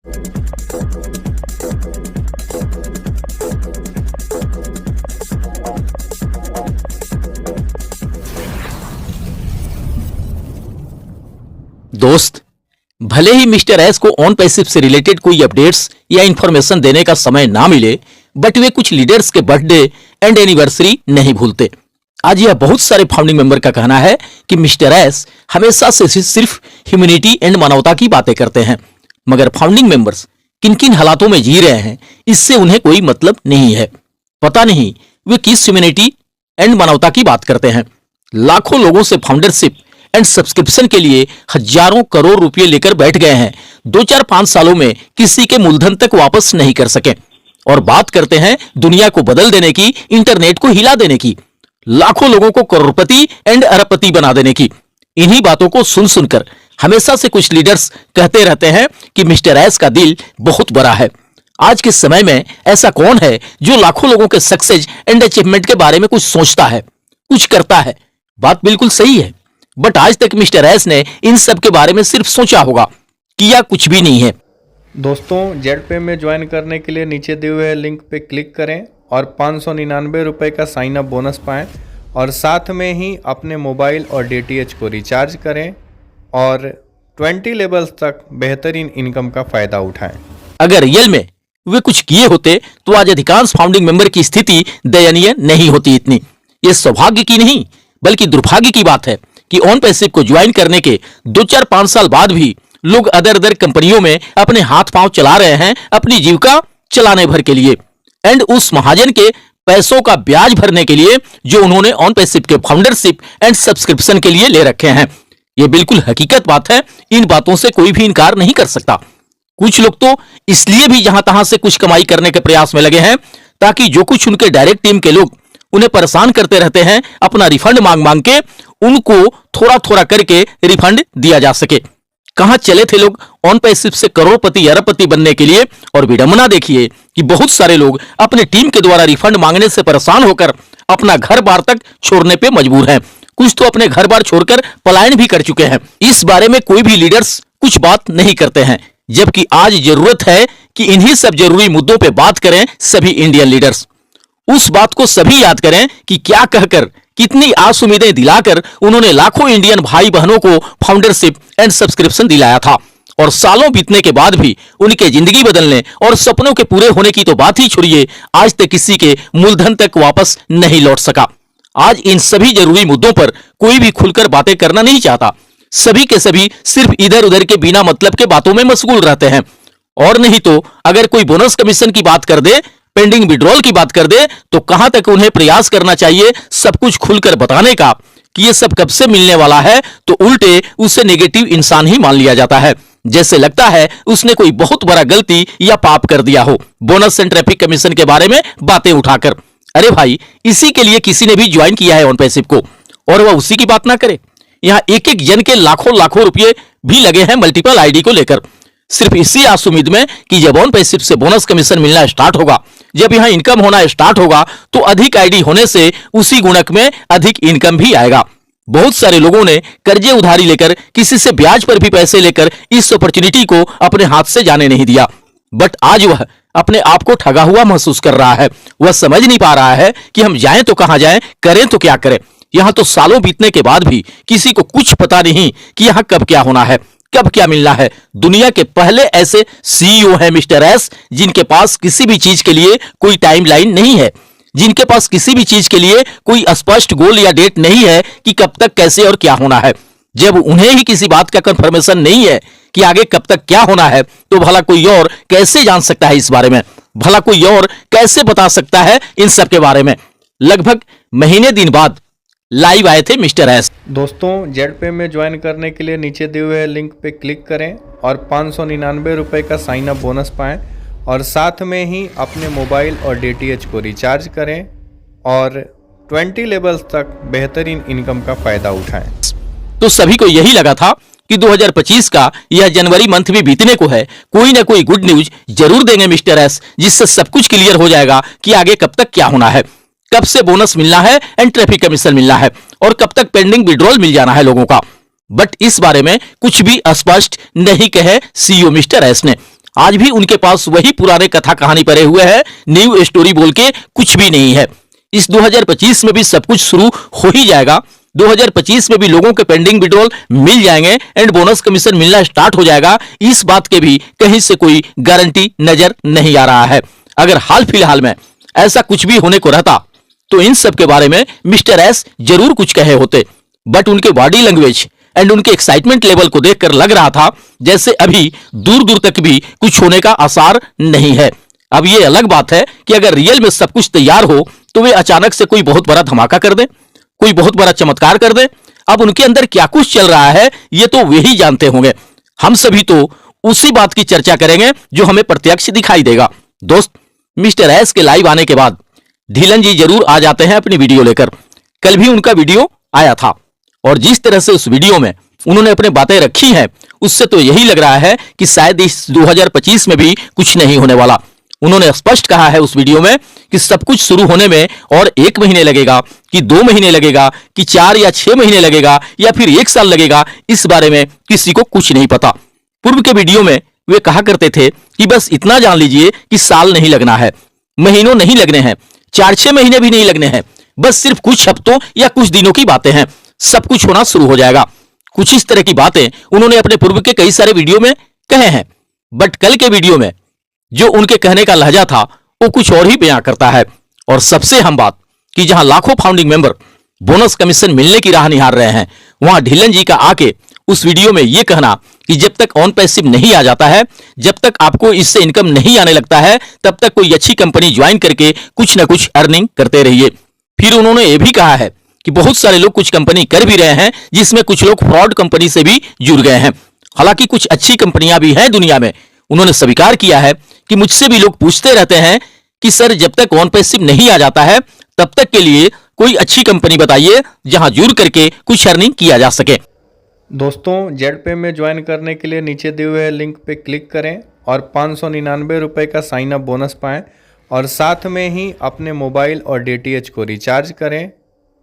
दोस्त, भले ही mister S को ऑन पैसिव से रिलेटेड कोई अपडेट्स या इंफॉर्मेशन देने का समय ना मिले, बट वे कुछ लीडर्स के बर्थडे एंड एनिवर्सरी नहीं भूलते। आज यह बहुत सारे फाउंडिंग मेंबर का कहना है कि मिस्टर एस हमेशा से सिर्फ ह्यूमैनिटी एंड मानवता की बातें करते हैं, मगर फाउंडिंग मेंबर्स किन किन हालातों में जी रहे हैं इससे उन्हें कोई मतलब नहीं है। पता नहीं वे किस ह्यूमैनिटी एंड मानवता की बात करते हैं। लाखों लोगों से फाउंडरशिप एंड सब्सक्रिप्शन के लिए हजारों करोड़ रुपए लेकर बैठ गए हैं, 2-4-5 सालों में किसी के मूलधन तक वापस नहीं कर सके। और बात करते हैं दुनिया को बदल देने की, इंटरनेट को हिला देने की, लाखों लोगों को करोड़पति एंड अरबपति बना देने की। इन्हीं बातों को सुन सुनकर हमेशा से कुछ लीडर्स कहते रहते हैं कि मिस्टर एस का दिल बहुत बड़ा है। आज के समय में ऐसा कौन है जो लाखों लोगों के सक्सेस एंड अचीवमेंट के बारे में कुछ सोचता है, कुछ करता है? बात बिल्कुल सही है, बट आज तक मिस्टर एस ने इन सब के बारे में सिर्फ सोचा होगा, किया कुछ भी नहीं है। दोस्तों, जेड पे में ज्वाइन करने के लिए नीचे दिए हुए लिंक पे क्लिक करें और 599 रुपये का साइन अप बोनस पाएं और साथ में ही अपने मोबाइल और डीटीएच को रिचार्ज करें और 20 लेवल्स तक बेहतरीन इनकम का फ़ायदा उठाएं। अगर रियल में वे कुछ किए होते तो आज अधिकांश फाउंडिंग मेंबर की स्थिति दयनीय नहीं होती इतनी। ये सौभाग्य की नहीं बल्कि दुर्भाग्य की बात है कि ऑन पैसिव को ज्वाइन करने के 2-4-5 साल बाद भी लोग अदर कंपनियों में अपने हाथ पांव चला रहे हैं अपनी जीविका चलाने भर के लिए, एंड उस महाजन के पैसों का ब्याज भरने के लिए जो उन्होंने ऑन पैसिव के फाउंडरशिप एंड सब्सक्रिप्शन के लिए ले रखे हैं। यह बिल्कुल हकीकत बात है, इन बातों से कोई भी इनकार नहीं कर सकता। कुछ लोग तो इसलिए भी जहां तहां से कुछ कमाई करने के प्रयास में लगे हैं ताकि जो कुछ उनके डायरेक्ट टीम के लोग उन्हें परेशान करते रहते हैं, अपना रिफंड मांग मांग के उनको थोड़ा थोड़ा करके रिफंड दिया जा सके। कहां चले थे लोग ऑन पैसिव से करोड़पति अरबपति बनने के लिए, और विडंबना देखिए कि बहुत सारे लोग अपने टीम के द्वारा रिफंड मांगने से परेशान होकर अपना घर बार तक छोड़ने पे मजबूर हैं। कुछ तो अपने घर बार छोड़कर पलायन भी कर चुके हैं। इस बारे में कोई भी लीडर्स कुछ बात नहीं करते हैं, जबकि आज जरूरत है कि इन्हीं सब जरूरी मुद्दों पे बात करें सभी इंडियन लीडर्स। उस बात को सभी याद करें कि क्या कहकर, कितनी आस उम्मीदें दिलाकर उन्होंने लाखों इंडियन भाई बहनों को फाउंडरशिप एंड सब्सक्रिप्शन दिलाया था, और सालों बीतने के बाद भी उनके जिंदगी बदलने और सपनों के पूरे होने की तो बात ही छोड़िए, आज तक किसी के मूलधन तक वापस नहीं लौट सका। आज इन सभी जरूरी मुद्दों पर कोई भी खुलकर बातें करना नहीं चाहता। सभी के सभी सिर्फ इधर उधर के बिना मतलब के बातों में मशगूल रहते हैं। और नहीं तो अगर कोई बोनस कमीशन की बात कर दे, पेंडिंग विड्रॉल की बात कर दे, तो कहां तक उन्हें प्रयास करना चाहिए सब कुछ खुलकर बताने का कि ये सब कब से मिलने वाला है, तो उल्टे उसे नेगेटिव इंसान ही मान लिया जाता है। जैसे लगता है उसने कोई बहुत बड़ा गलती या पाप कर दिया हो, बोनस एंड ट्रैफिक कमीशन के बारे में बातें उठाकर। अरे भाई, इसी के लिए किसी ने भी ज्वाइन किया है ऑन पैसिव को, और वह उसी की बात ना करे। यहां एक एक जन के लाखों लाखों रुपए भी लगे हैं मल्टीपल आईडी को लेकर, सिर्फ इसी आस उम्मीद में कि जब ऑन पैसिव से बोनस कमीशन मिलना स्टार्ट होगा, जब यहां इनकम होना स्टार्ट होगा, तो अधिक आईडी होने से उसी गुणक में अधिक इनकम भी आएगा। बहुत सारे लोगों ने कर्जे उधारी लेकर, किसी से ब्याज पर भी पैसे लेकर इस अपॉर्चुनिटी को अपने हाथ से जाने नहीं दिया, बट आज वह अपने आप को ठगा हुआ महसूस कर रहा है। वह समझ नहीं पा रहा है कि हम जाएं तो कहां जाएं, करें तो क्या करें। यहां तो सालों बीतने के बाद भी किसी को कुछ पता नहीं कि यहां कब क्या होना है, कब क्या मिलना है। दुनिया के पहले ऐसे सीईओ हैं मिस्टर एस, जिनके पास किसी भी चीज के लिए कोई टाइमलाइन नहीं है, जिनके पास किसी भी चीज के लिए कोई स्पष्ट गोल या डेट नहीं है कि कब तक कैसे और क्या होना है। जब उन्हें ही किसी बात का कंफर्मेशन नहीं है कि आगे कब तक क्या होना है, तो भला कोई और कैसे जान सकता है इस बारे में? भला कोई और कैसे बता सकता है इन सब के बारे में? लगभग महीने दिन बाद लाइव आए थे मिस्टर एस। दोस्तों, जेड पे में ज्वाइन करने के लिए नीचे दिए हुए लिंक पे क्लिक करें और 599 रुपये का साइन अप बोनस पाएं और साथ में ही अपने मोबाइल और डीटीएच को रिचार्ज करें और 20 लेवल्स तक बेहतरीन इनकम का फ़ायदा उठाएं। तो सभी को यही लगा था कि 2025 का यह जनवरी मंथ भी बीतने को है, कोई ना कोई गुड न्यूज जरूर देंगे मिस्टर एस, जिससे सब कुछ क्लियर हो जाएगा कि आगे कब तक क्या होना है, कब से बोनस मिलना है एंड ट्रैफिक कमीशन मिलना है, और कब तक पेंडिंग विड्रॉल मिल जाना है लोगों का। बट इस बारे में कुछ भी स्पष्ट नहीं कहे सीईओ मिस्टर एस ने। आज भी उनके पास वही पुराने कथा कहानी पड़े हुए हैं, न्यू स्टोरी बोल के कुछ भी नहीं है। इस 2025 में भी सब कुछ शुरू हो ही जाएगा। 2025 में भी लोगों के पेंडिंग विड्रॉल मिल जाएंगे एंड बोनस कमीशन मिलना स्टार्ट हो जाएगा। इस बात के भी कहीं से कोई गारंटी नजर नहीं आ रहा है। अगर हाल फिलहाल में ऐसा कुछ भी होने को रहता तो इन सब के बारे में मिस्टर एस जरूर कुछ कहे होते, बट उनके बॉडी लैंग्वेज एंड उनके एक्साइटमेंट लेवल को देखकर लग रहा था जैसे अभी दूर दूर तक भी कुछ होने का आसार नहीं है। अब ये अलग बात है कि अगर रियल में सब कुछ तैयार हो तो वे अचानक से कोई बहुत बड़ा धमाका कर दे, कोई बहुत बड़ा चमत्कार कर दे। अब उनके अंदर क्या कुछ चल रहा है ये तो वे ही जानते होंगे। हम सभी तो उसी बात की चर्चा करेंगे जो हमें प्रत्यक्ष दिखाई देगा। दोस्त, मिस्टर एस के लाइव आने के बाद ढीलन जी जरूर आ जाते हैं अपनी वीडियो लेकर। कल भी उनका वीडियो आया था और जिस तरह से उस वीडियो में उन्होंने अपने बातें रखी हैं उससे तो यही लग रहा है कि शायद इस 2025 में भी कुछ नहीं होने वाला। उन्होंने स्पष्ट कहा है उस वीडियो में कि सब कुछ शुरू होने में और 1 महीने लगेगा कि 2 महीने लगेगा कि 4 या 6 महीने लगेगा या फिर 1 साल लगेगा, इस बारे में किसी को कुछ नहीं पता। पूर्व के वीडियो में वे कहा करते थे कि बस इतना जान लीजिए कि साल नहीं लगना है, महीनों नहीं लगने हैं, 4-6 महीने भी नहीं लगने हैं, बस सिर्फ कुछ हफ्तों या कुछ दिनों की बातें हैं, सब कुछ होना शुरू हो जाएगा। कुछ इस तरह की बातें उन्होंने अपने पूर्व के कई सारे वीडियो में कहे हैं, बट कल के वीडियो में जो उनके कहने का लहजा था वो कुछ और ही बयां करता है। और सबसे अहम बात कि जहां लाखों फाउंडिंग मेंबर बोनस कमीशन मिलने की राह निहार रहे हैं, वहां ढीलन जी का आके उस वीडियो में यह कहना कि जब तक ऑन पैसिव नहीं आ जाता है, जब तक आपको इससे इनकम नहीं आने लगता है, तब तक कोई अच्छी कंपनी ज्वाइन करके कुछ ना कुछ अर्निंग करते रहिए। फिर उन्होंने ये भी कहा है कि बहुत सारे लोग कुछ कंपनी कर भी रहे हैं जिसमें कुछ लोग फ्रॉड कंपनी से भी जुड़ गए हैं। हालांकि कुछ अच्छी कंपनियां भी हैं दुनिया में। उन्होंने स्वीकार किया है कि मुझसे भी लोग पूछते रहते हैं कि सर जब तक ऑन पैसिव नहीं आ जाता है तब तक के लिए कोई अच्छी कंपनी बताइए जहां जुड़ करके कुछ अर्निंग किया जा सके। दोस्तों, जेड पे में ज्वाइन करने के लिए नीचे दिए हुए लिंक पे क्लिक करें और 599 रुपये का साइन अप बोनस पाएं और साथ में ही अपने मोबाइल और डीटीएच को रिचार्ज करें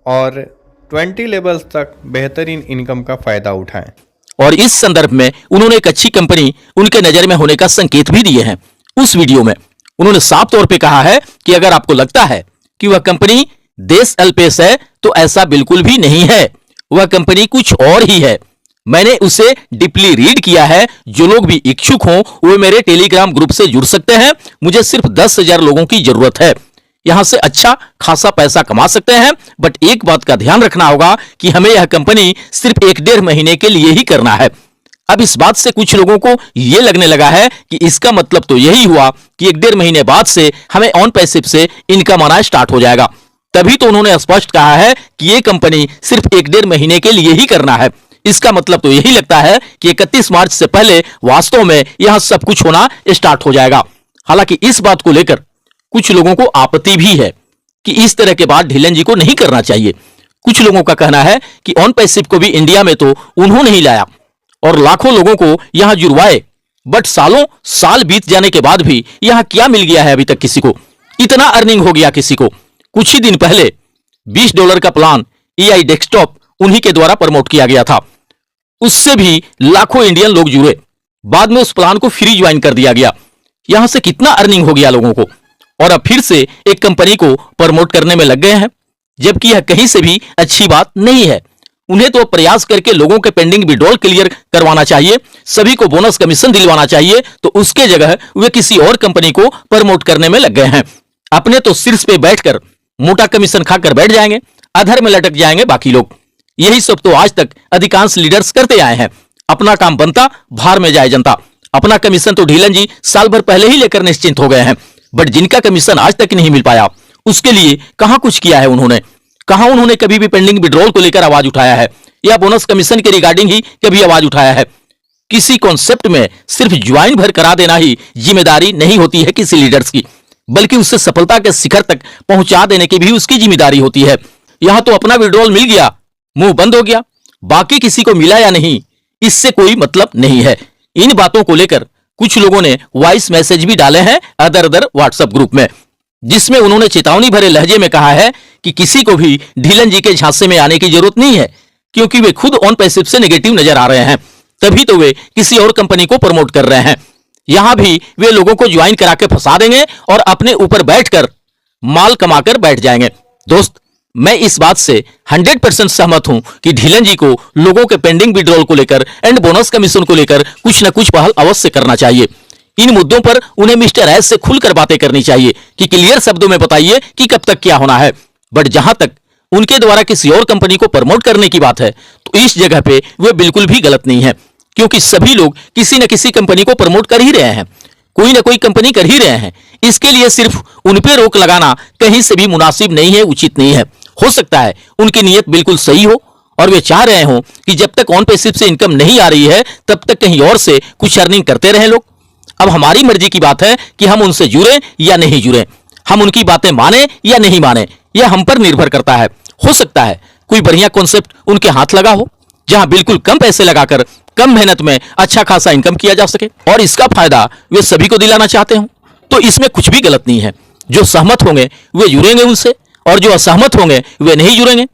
और 20 लेवल्स तक बेहतरीन इनकम का फ़ायदा उठाएं। और इस संदर्भ में उन्होंने एक अच्छी कंपनी उनके नजर में होने का संकेत भी दिए हैं। उस वीडियो में उन्होंने साफ तौर पे कहा है कि अगर आपको लगता है कि वह कंपनी देश अल्पेश है तो ऐसा बिल्कुल भी नहीं है, वह कंपनी कुछ और ही है। मैंने उसे डीपली रीड किया है। जो लोग भी इच्छुक हों वे मेरे टेलीग्राम ग्रुप से जुड़ सकते हैं। मुझे सिर्फ 10,000 लोगों की जरूरत है। यहां से अच्छा खासा पैसा कमा सकते हैं, बट एक बात का ध्यान रखना होगा कि हमें यह कंपनी सिर्फ 1-1.5 महीने के लिए ही करना है। अब इस बात से कुछ लोगों को यह लगने लगा है कि इसका मतलब तो यही हुआ कि 1-1.5 महीने बाद से हमें ऑन पैसिव से इनकम आना स्टार्ट हो जाएगा। तभी तो उन्होंने स्पष्ट कहा है कि यह कंपनी सिर्फ 1-1.5 महीने के लिए ही करना है। इसका मतलब तो यही लगता है कि 31 मार्च से पहले वास्तव में यहां सब कुछ होना स्टार्ट हो जाएगा। हालांकि इस बात को लेकर कुछ लोगों को आपत्ति भी है कि इस तरह के बात ढीलन जी को नहीं करना चाहिए। कुछ लोगों का कहना है कि ऑन पैसिव को भी इंडिया में तो उन्होंने ही लाया और लाखों लोगों को यहां जुड़वाए, बट सालों साल बीत जाने के बाद भी यहां क्या मिल गया है अभी तक किसी को? इतना अर्निंग हो गया किसी को? कुछ ही दिन पहले $20 का प्लान EI डेस्कटॉप उन्हीं के द्वारा प्रमोट किया गया था। उससे भी लाखों इंडियन लोग जुड़े। बाद में उस प्लान को फ्री ज्वाइन कर दिया गया। यहां से कितना अर्निंग हो गया लोगों को, और अब फिर से एक कंपनी को प्रमोट करने में लग गए हैं, जबकि यह कहीं से भी अच्छी बात नहीं है। उन्हें तो प्रयास करके लोगों के पेंडिंग विड्रॉल क्लियर करवाना चाहिए, सभी को बोनस कमीशन दिलवाना चाहिए। तो उसके जगह वे किसी और कंपनी को प्रमोट करने में लग गए हैं। अपने तो शीर्ष पे बैठकर मोटा कमीशन खाकर बैठ जाएंगे, अधर में लटक जाएंगे बाकी लोग। यही सब तो आज तक अधिकांश लीडर्स करते आए हैं। अपना काम बनता, भार में जाए जनता। अपना कमीशन तो ढीलन जी साल भर पहले ही लेकर निश्चिंत हो गए हैं, बट जिनका कमीशन आज तक नहीं मिल पाया उसके लिए कहां कुछ किया है उन्होंने? कहां उन्होंने कभी भी पेंडिंग विड्रॉल को लेकर आवाज उठाया है या बोनस कमीशन के रिगार्डिंग ही कभी आवाज उठाया है? किसी कॉन्सेप्ट में सिर्फ ज्वाइन भर करा देना ही जिम्मेदारी नहीं होती है किसी लीडर्स की, बल्कि उससे सफलता के शिखर तक पहुंचा देने की भी उसकी जिम्मेदारी होती है। यहां तो अपना विड्रॉल मिल गया, मुंह बंद हो गया, बाकी किसी को मिला या नहीं इससे कोई मतलब नहीं है। इन बातों को लेकर कुछ लोगों ने वॉइस मैसेज भी डाले हैं अदर व्हाट्सएप ग्रुप में, जिसमें उन्होंने चेतावनी भरे लहजे में कहा है कि किसी को भी ढीलन जी के झांसे में आने की जरूरत नहीं है, क्योंकि वे खुद ऑन पैसिव से नेगेटिव नजर आ रहे हैं। तभी तो वे किसी और कंपनी को प्रमोट कर रहे हैं। यहां भी वे लोगों को ज्वाइन करा के फंसा देंगे और अपने ऊपर बैठकर माल कमाकर बैठ जाएंगे। दोस्त, मैं इस बात से 100% सहमत हूं कि ढीलन जी को लोगों के पेंडिंग विड्रॉल को लेकर एंड बोनस कमीशन को लेकर कुछ न कुछ पहल अवश्य करना चाहिए। इन मुद्दों पर उन्हें मिस्टर एस से खुलकर बातें करनी चाहिए कि क्लियर शब्दों में बताइए कि कब तक क्या होना है। बट जहां तक उनके द्वारा किसी और कंपनी को प्रमोट करने की बात है, तो इस जगह पे वे बिल्कुल भी गलत नहीं है, क्योंकि सभी लोग किसी न किसी कंपनी को प्रमोट कर ही रहे हैं, कोई ना कोई कंपनी कर ही रहे हैं। इसके लिए सिर्फ उन पे रोक लगाना कहीं से भी मुनासिब नहीं है, उचित नहीं है। हो सकता है उनकी नीयत बिल्कुल सही हो और वे चाह रहे हो कि जब तक ऑन पैसिव से इनकम नहीं आ रही है तब तक कहीं और से कुछ अर्निंग करते रहें लोग। अब हमारी मर्जी की बात है कि हम उनसे जुड़े या नहीं जुड़े, हम उनकी बातें माने या नहीं माने, यह हम पर निर्भर करता है। हो सकता है कोई बढ़िया कॉन्सेप्ट उनके हाथ लगा हो, जहां बिल्कुल कम पैसे लगाकर कम मेहनत में अच्छा खासा इनकम किया जा सके और इसका फायदा वे सभी को दिलाना चाहते हो, तो इसमें कुछ भी गलत नहीं है। जो सहमत होंगे वे जुड़ेंगे उनसे और जो असहमत होंगे वे नहीं जुड़ेंगे।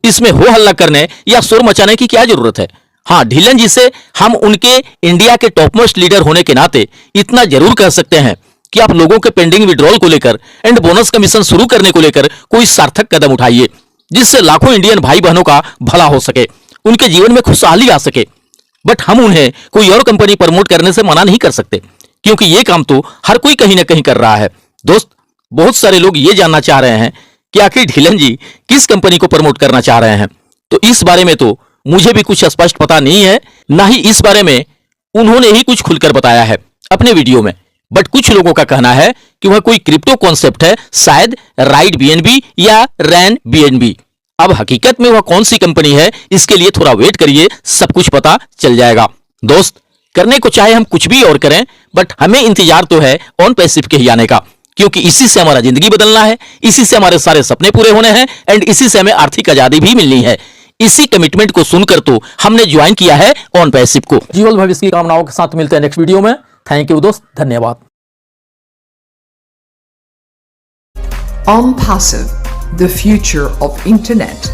इसमें हो हल्ला करने या शोर मचाने की क्या जरूरत है। हाँ, ढीलन जी से हम उनके इंडिया के टॉप मोस्ट लीडर होने के नाते इतना जरूर कह सकते हैं कि आप लोगों के पेंडिंग विड्रॉल को लेकर एंड बोनस कमीशन शुरू करने को लेकर कोई सार्थक कदम उठाइए, जिससे लाखों इंडियन भाई बहनों का भला हो सके, उनके जीवन में खुशहाली आ सके। बट हम उन्हें कोई और कंपनी प्रमोट करने से मना नहीं कर सकते, क्योंकि ये काम तो हर कोई कहीं ना कहीं कर रहा है। दोस्त, बहुत सारे लोग ये जानना चाह रहे हैं कि आखिर ढीलन जी किस कंपनी को प्रमोट करना चाह रहे हैं। तो इस बारे में तो मुझे भी कुछ स्पष्ट पता नहीं है, ना ही इस बारे में उन्होंने ही कुछ खुलकर बताया है अपने वीडियो में। बट कुछ लोगों का कहना है कि वह कोई क्रिप्टो कॉन्सेप्ट है, शायद राइट बीएनबी या रैन बीएनबी। अब हकीकत में वह कौन सी कंपनी है, इसके लिए थोड़ा वेट करिए, सब कुछ पता चल जाएगा। दोस्त, करने को चाहे हम कुछ भी और करें, बट हमें इंतजार तो है ऑन पैसिव के ही आने का, क्योंकि इसी से हमारा जिंदगी बदलना है, इसी से हमारे सारे सपने पूरे होने हैं एंड इसी से हमें आर्थिक आजादी भी मिलनी है। इसी कमिटमेंट को सुनकर तो हमने ज्वाइन किया है ऑन पैसिव को। जीवन भविष्य की कामनाओं के साथ मिलते हैं नेक्स्ट वीडियो में। थैंक यू दोस्त, धन्यवाद। OnPassive, the future of internet.